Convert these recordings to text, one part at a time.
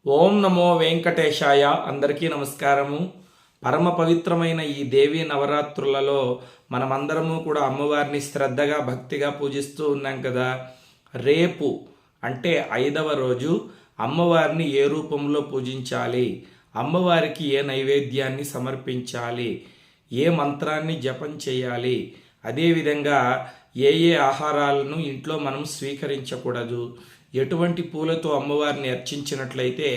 ఓం నమో వెంకటేశాయ. అందరికీ నమస్కారము. పరమ పవిత్రమైన ఈ దేవీ నవరాత్రులలో మనమందరము కూడా అమ్మవారిని శ్రద్ధగా భక్తిగా పూజిస్తూ ఉన్నాం కదా. రేపు అంటే 5వ రోజు అమ్మవారిని ఏ రూపంలో పూజించాలి, అమ్మవారికి ఏ నైవేద్యాన్ని సమర్పించాలి, ఏ మంత్రాన్ని జపం చేయాలి, అదేవిధంగా ఏ ఆహారాలను ఇంట్లో మనం స్వీకరించకూడదు, ఎటువంటి పూలతో అమ్మవారిని అర్చించినట్లయితే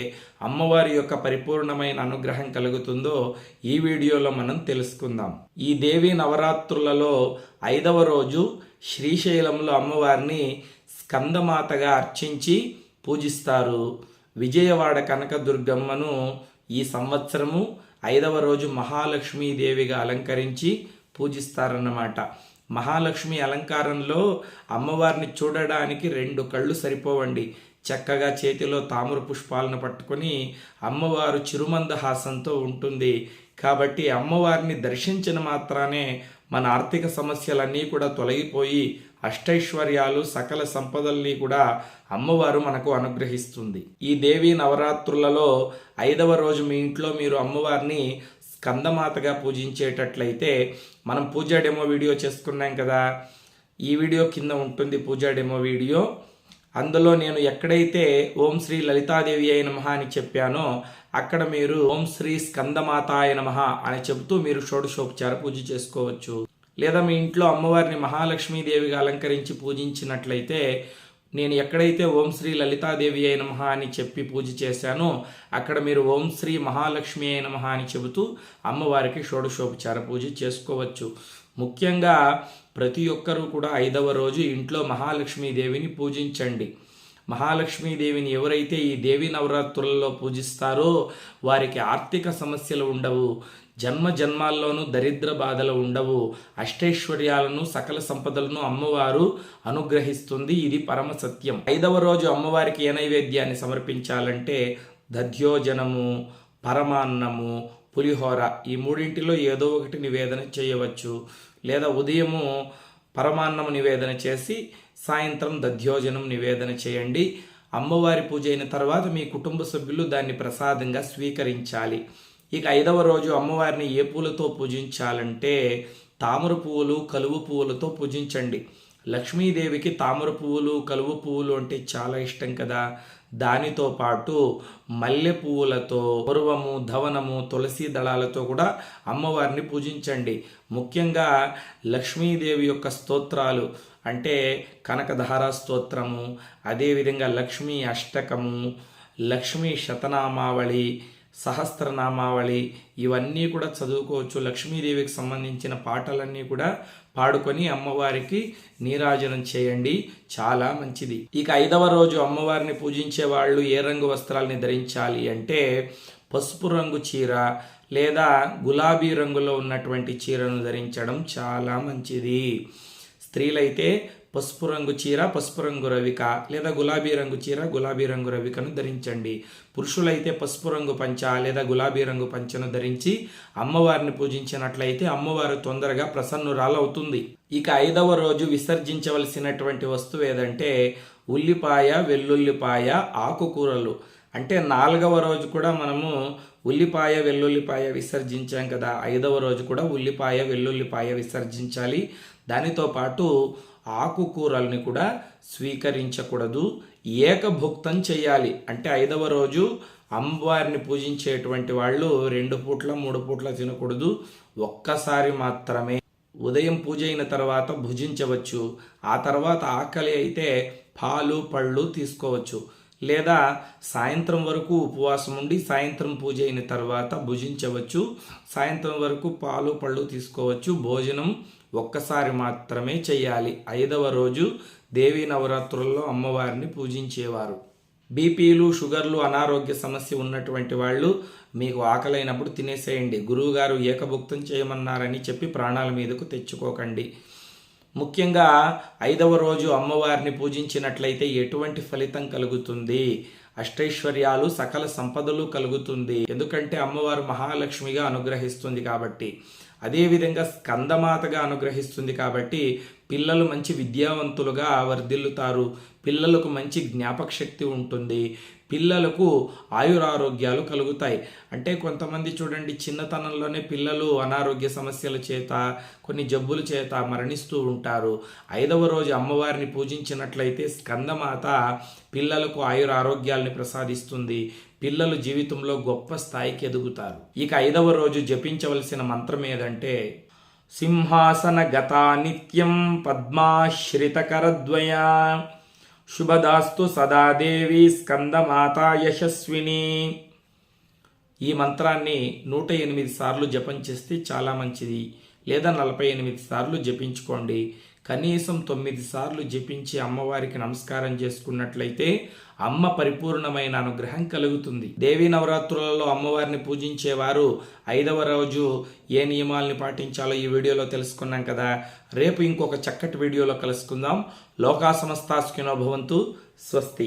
అమ్మవారి యొక్క పరిపూర్ణమైన అనుగ్రహం కలుగుతుందో ఈ వీడియోలో మనం తెలుసుకుందాం. ఈ దేవి నవరాత్రులలో 5వ రోజు శ్రీశైలంలో అమ్మవారిని స్కందమాతగా అర్చించి పూజిస్తారు. విజయవాడ కనకదుర్గమ్మను ఈ సంవత్సరము 5వ రోజు మహాలక్ష్మీదేవిగా అలంకరించి పూజిస్తారన్నమాట. మహాలక్ష్మి అలంకారంలో అమ్మవారిని చూడడానికి 2 కళ్ళు సరిపోవండి. చక్కగా చేతిలో తామర పుష్పాలను పట్టుకొని అమ్మవారు చిరుమందహాసంతో ఉంటుంది. కాబట్టి అమ్మవారిని దర్శించిన మాత్రానే మన ఆర్థిక సమస్యలన్నీ కూడా తొలగిపోయి అష్టైశ్వర్యాలు సకల సంపదల్ని కూడా అమ్మవారు మనకు అనుగ్రహిస్తుంది. ఈ దేవీ నవరాత్రులలో 5వ రోజు మీ ఇంట్లో మీరు అమ్మవారిని స్కందమాతగా పూజించేటట్లయితే మనం పూజా డెమో వీడియో చేసుకున్నాం కదా. ఈ వీడియో కింద ఉంటుంది పూజా డెమో వీడియో. అందులో నేను ఎక్కడైతే ఓం శ్రీ లలితాదేవి అయి నమః అని చెప్పానో అక్కడ మీరు ఓం శ్రీ స్కందమాతాయ నమః అని చెబుతూ మీరు షోడశోపచార పూజ చేసుకోవచ్చు. లేదా మీ ఇంట్లో అమ్మవారిని మహాలక్ష్మీదేవిగా అలంకరించి పూజించినట్లయితే నేను ఎక్కడైతే ఓం శ్రీ లలితాదేవి అయి నమః అని చెప్పి పూజ చేశానో అక్కడ మీరు ఓం శ్రీ మహాలక్ష్మి అయి నమః అని చెబుతూ అమ్మవారికి షోడశోపచార పూజ చేసుకోవచ్చు. ముఖ్యంగా ప్రతి ఒక్కరూ కూడా 5వ రోజు ఇంట్లో మహాలక్ష్మీదేవిని పూజించండి. మహాలక్ష్మీదేవిని ఎవరైతే ఈ దేవీ నవరాత్రులలో పూజిస్తారో వారికి ఆర్థిక సమస్యలు ఉండవు, జన్మ జన్మాల్లోనూ దరిద్ర బాధలు ఉండవు, అష్టైశ్వర్యాలను సకల సంపదలను అమ్మవారు అనుగ్రహిస్తుంది. ఇది పరమ సత్యం. 5వ రోజు అమ్మవారికి ఏ నైవేద్యాన్ని సమర్పించాలంటే దధ్యోజనము, పరమాన్నము, పులిహోర ఈ మూడింటిలో ఏదో ఒకటి నివేదన చేయవచ్చు. లేదా ఉదయము పరమాన్నము నివేదన చేసి సాయంత్రం దధ్యోజనం నివేదన చేయండి. అమ్మవారి పూజ అయిన తర్వాత మీ కుటుంబ సభ్యులు దాన్ని ప్రసాదంగా స్వీకరించాలి. ఇక 5వ రోజు అమ్మవారిని ఏ పూలతో పూజించాలంటే తామర పువ్వులు, కలువ పువ్వులతో పూజించండి. లక్ష్మీదేవికి తామర పువ్వులు, కలువ పువ్వులు అంటే చాలా ఇష్టం కదా. దానితో పాటు మల్లె పువ్వులతో, పూర్వము, ధవనము, తులసి దళాలతో కూడా అమ్మవారిని పూజించండి. ముఖ్యంగా లక్ష్మీదేవి యొక్క స్తోత్రాలు అంటే కనకధార స్తోత్రము, అదేవిధంగా లక్ష్మీ అష్టకము, లక్ష్మీ శతనామావళి, సహస్రనామావళి ఇవన్నీ కూడా చదువుకోవచ్చు. లక్ష్మీదేవికి సంబంధించిన పాటలన్నీ కూడా పాడుకొని అమ్మవారికి నీరాజనం చేయండి, చాలా మంచిది. ఇక 5వ రోజు అమ్మవారిని పూజించే వాళ్ళు ఏ రంగు వస్త్రాలని ధరించాలి అంటే పసుపు రంగు చీర లేదా గులాబీ రంగులో ఉన్నటువంటి చీరను ధరించడం చాలా మంచిది. స్త్రీలైతే పసుపు రంగు చీర, పసుపు రంగు రవిక లేదా గులాబీ రంగు చీర, గులాబీ రంగు రవికను ధరించండి. పురుషులైతే పసుపు రంగు పంచ లేదా గులాబీ రంగు పంచను ధరించి అమ్మవారిని పూజించినట్లయితే అమ్మవారు తొందరగా ప్రసన్నురాలవుతుంది. ఇక 5వ రోజు విసర్జించవలసినటువంటి వస్తువు ఏదంటే ఉల్లిపాయ, వెల్లుల్లిపాయ, ఆకుకూరలు. అంటే 4వ రోజు కూడా మనము ఉల్లిపాయ, వెల్లుల్లిపాయ విసర్జించాం కదా. 5వ రోజు కూడా ఉల్లిపాయ, వెల్లుల్లిపాయ విసర్జించాలి. దానితో పాటు ఆకుకూరల్ని కూడా స్వీకరించకూడదు. ఏకభుక్తం చేయాలి. అంటే 5వ రోజు అమ్మవారిని పూజించేటువంటి వాళ్ళు 2 పూట్ల 3 పూట్ల తినకూడదు. ఒక్కసారి మాత్రమే ఉదయం పూజ అయిన తర్వాత భుజించవచ్చు. ఆ తర్వాత ఆకలి అయితే పాలు, పళ్ళు తీసుకోవచ్చు. లేదా సాయంత్రం వరకు ఉపవాసం ఉండి సాయంత్రం పూజ అయిన తర్వాత భుజించవచ్చు. సాయంత్రం వరకు పాలు, పళ్ళు తీసుకోవచ్చు. భోజనం ఒక్కసారి మాత్రమే చేయాలి. 5వ రోజు దేవీ నవరాత్రుల్లో అమ్మవారిని పూజించేవారు. బీపీలు, షుగర్లు, అనారోగ్య సమస్య ఉన్నటువంటి వాళ్ళు మీకు ఆకలైనప్పుడు తినేసేయండి. గురువుగారు ఏకభుక్తం చేయమన్నారని చెప్పి ప్రాణాల మీదకు తెచ్చుకోకండి. ముఖ్యంగా 5వ రోజు అమ్మవారిని పూజించినట్లయితే ఎటువంటి ఫలితం కలుగుతుంది? అష్టైశ్వర్యాలు సకల సంపదలు కలుగుతుంది. ఎందుకంటే అమ్మవారు మహాలక్ష్మిగా అనుగ్రహిస్తుంది కాబట్టి. అదేవిధంగా స్కందమాతగా అనుగ్రహిస్తుంది కాబట్టి పిల్లలు మంచి విద్యావంతులుగా వర్ధిల్లుతారు. పిల్లలకు మంచి జ్ఞాపక శక్తి ఉంటుంది, పిల్లలకు ఆయురారోగ్యాలు కలుగుతాయి. అంటే కొంతమంది చూడండి, చిన్నతనంలోనే పిల్లలు అనారోగ్య సమస్యల చేత, కొన్ని జబ్బుల చేత మరణిస్తూ ఉంటారు. 5వ రోజు అమ్మవారిని పూజించినట్లయితే స్కందమాత పిల్లలకు ఆయురారోగ్యాల్ని ప్రసాదిస్తుంది. పిల్లలు జీవితంలో గొప్ప స్థాయికి ఎదుగుతారు. ఇక 5వ రోజు జపించవలసిన మంత్రం ఏదంటే, సింహాసన గతా నిత్యం పద్మాశ్రితకరద్వయా శుభదాస్తు సదాదేవి స్కందమాత యశస్విని. ఈ మంత్రాన్ని 108 సార్లు జపం చేస్తే చాలా మంచిది, లేదా 48 సార్లు జపించుకోండి. కనీసం 9 సార్లు జపించి అమ్మవారికి నమస్కారం చేసుకున్నట్లయితే అమ్మ పరిపూర్ణమైన అనుగ్రహం కలుగుతుంది. దేవీ నవరాత్రులలో అమ్మవారిని పూజించేవారు 5వ రోజు ఏ నియమాల్ని పాటించాలో ఈ వీడియోలో తెలుసుకున్నాం కదా. రేపు ఇంకొక చక్కటి వీడియోలో కలుసుకుందాం. లోకా సమస్తా సుఖినో భవంతు. స్వస్తి.